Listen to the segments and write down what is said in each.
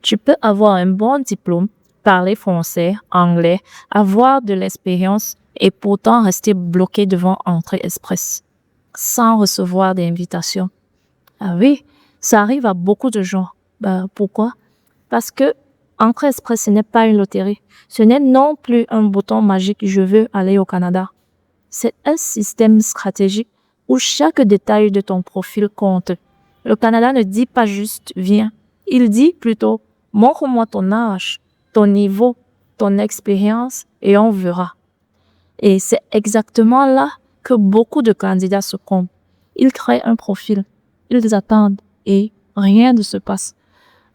Tu peux avoir un bon diplôme, parler français, anglais, avoir de l'expérience et pourtant rester bloqué devant Entrée Express, sans recevoir d'invitation. Ah oui, ça arrive à beaucoup de gens. Pourquoi? Parce que Entrée Express, ce n'est pas une loterie. Ce n'est non plus un bouton magique « Je veux aller au Canada ». C'est un système stratégique où chaque détail de ton profil compte. Le Canada ne dit pas juste « viens ». Il dit plutôt « montre-moi ton âge, ton niveau, ton expérience et on verra ». Et c'est exactement là que beaucoup de candidats se trompent. Ils créent un profil, ils attendent et rien ne se passe.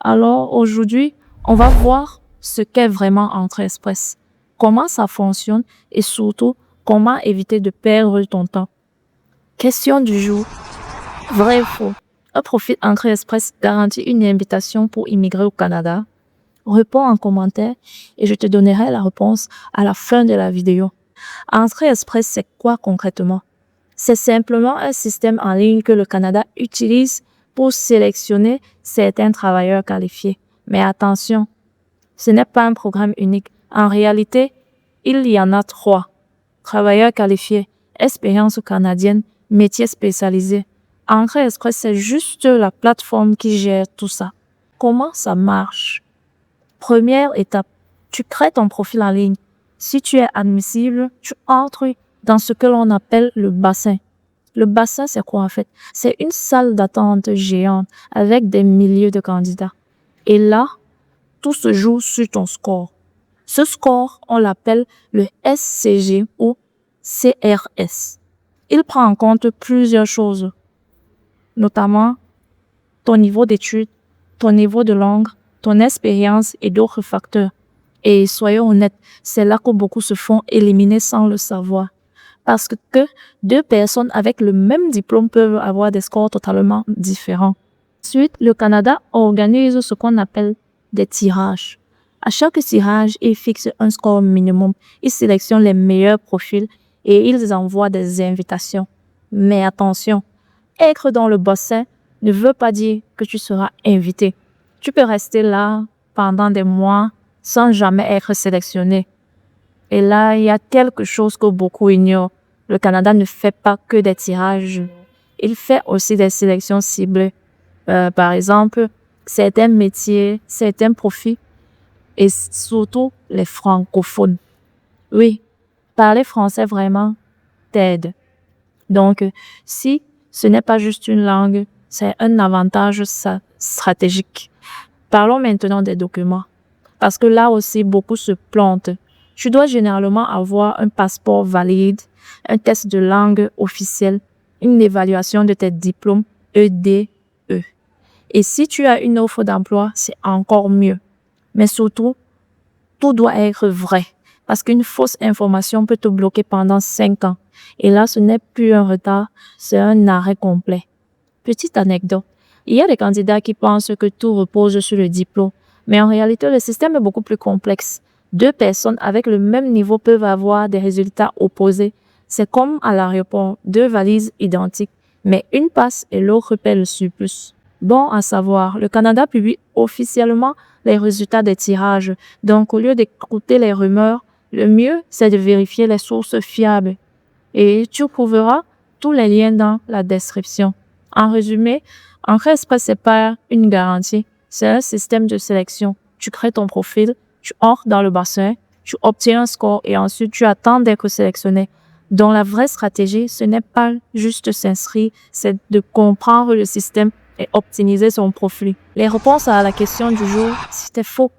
Alors aujourd'hui, on va voir ce qu'est vraiment Entrée Express, comment ça fonctionne et surtout, comment éviter de perdre ton temps. Question du jour. Vrai ou faux? Un profil Entrée Express garantit une invitation pour immigrer au Canada? Réponds en commentaire et je te donnerai la réponse à la fin de la vidéo. Entrée Express, c'est quoi concrètement? C'est simplement un système en ligne que le Canada utilise pour sélectionner certains travailleurs qualifiés. Mais attention, ce n'est pas un programme unique. En réalité, il y en a 3. Travailleurs qualifiés, expérience canadienne, métiers spécialisés. Entrée Express, c'est juste la plateforme qui gère tout ça. Comment ça marche? Première étape, tu crées ton profil en ligne. Si tu es admissible, tu entres dans ce que l'on appelle le bassin. Le bassin, c'est quoi en fait? C'est une salle d'attente géante avec des milliers de candidats. Et là, tout se joue sur ton score. Ce score, on l'appelle le SCG ou CRS. Il prend en compte plusieurs choses, notamment ton niveau d'études, ton niveau de langue, ton expérience et d'autres facteurs. Et soyons honnêtes, c'est là que beaucoup se font éliminer sans le savoir. Parce que 2 personnes avec le même diplôme peuvent avoir des scores totalement différents. Ensuite, le Canada organise ce qu'on appelle des tirages. À chaque tirage, ils fixent un score minimum. Ils sélectionnent les meilleurs profils et ils envoient des invitations. Mais attention, être dans le bassin ne veut pas dire que tu seras invité. Tu peux rester là pendant des mois sans jamais être sélectionné. Et là, il y a quelque chose que beaucoup ignorent. Le Canada ne fait pas que des tirages. Il fait aussi des sélections ciblées. Par exemple, certains métiers, certains profils et surtout les francophones. Oui, parler français vraiment t'aide. Donc, si ce n'est pas juste une langue, c'est un avantage stratégique. Parlons maintenant des documents. Parce que là aussi, beaucoup se plantent. Tu dois généralement avoir un passeport valide, un test de langue officiel, une évaluation de tes diplômes EDE. Et si tu as une offre d'emploi, c'est encore mieux. Mais surtout, tout doit être vrai. Parce qu'une fausse information peut te bloquer pendant 5 ans. Et là, ce n'est plus un retard, c'est un arrêt complet. Petite anecdote. Il y a des candidats qui pensent que tout repose sur le diplôme. Mais en réalité, le système est beaucoup plus complexe. 2 personnes avec le même niveau peuvent avoir des résultats opposés. C'est comme à l'aéroport, 2 valises identiques, mais une passe et l'autre paie le surplus. Bon à savoir, le Canada publie officiellement les résultats des tirages. Donc, au lieu d'écouter les rumeurs, le mieux, c'est de vérifier les sources fiables. Et tu trouveras tous les liens dans la description. En résumé, Entrée Express, c'est pas une garantie. C'est un système de sélection. Tu crées ton profil, tu entres dans le bassin, tu obtiens un score et ensuite tu attends d'être sélectionné. Donc la vraie stratégie, ce n'est pas juste s'inscrire, c'est de comprendre le système et optimiser son profil. Les réponses à la question du jour, c'était faux.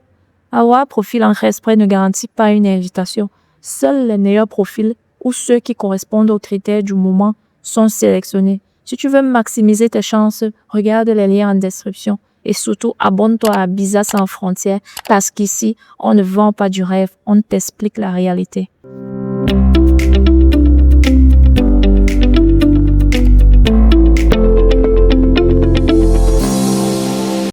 Avoir un profil Entrée Express ne garantit pas une invitation. Seuls les meilleurs profils ou ceux qui correspondent aux critères du moment sont sélectionnés. Si tu veux maximiser tes chances, regarde les liens en description. Et surtout, abonne-toi à Visa sans frontières parce qu'ici, on ne vend pas du rêve, on t'explique la réalité.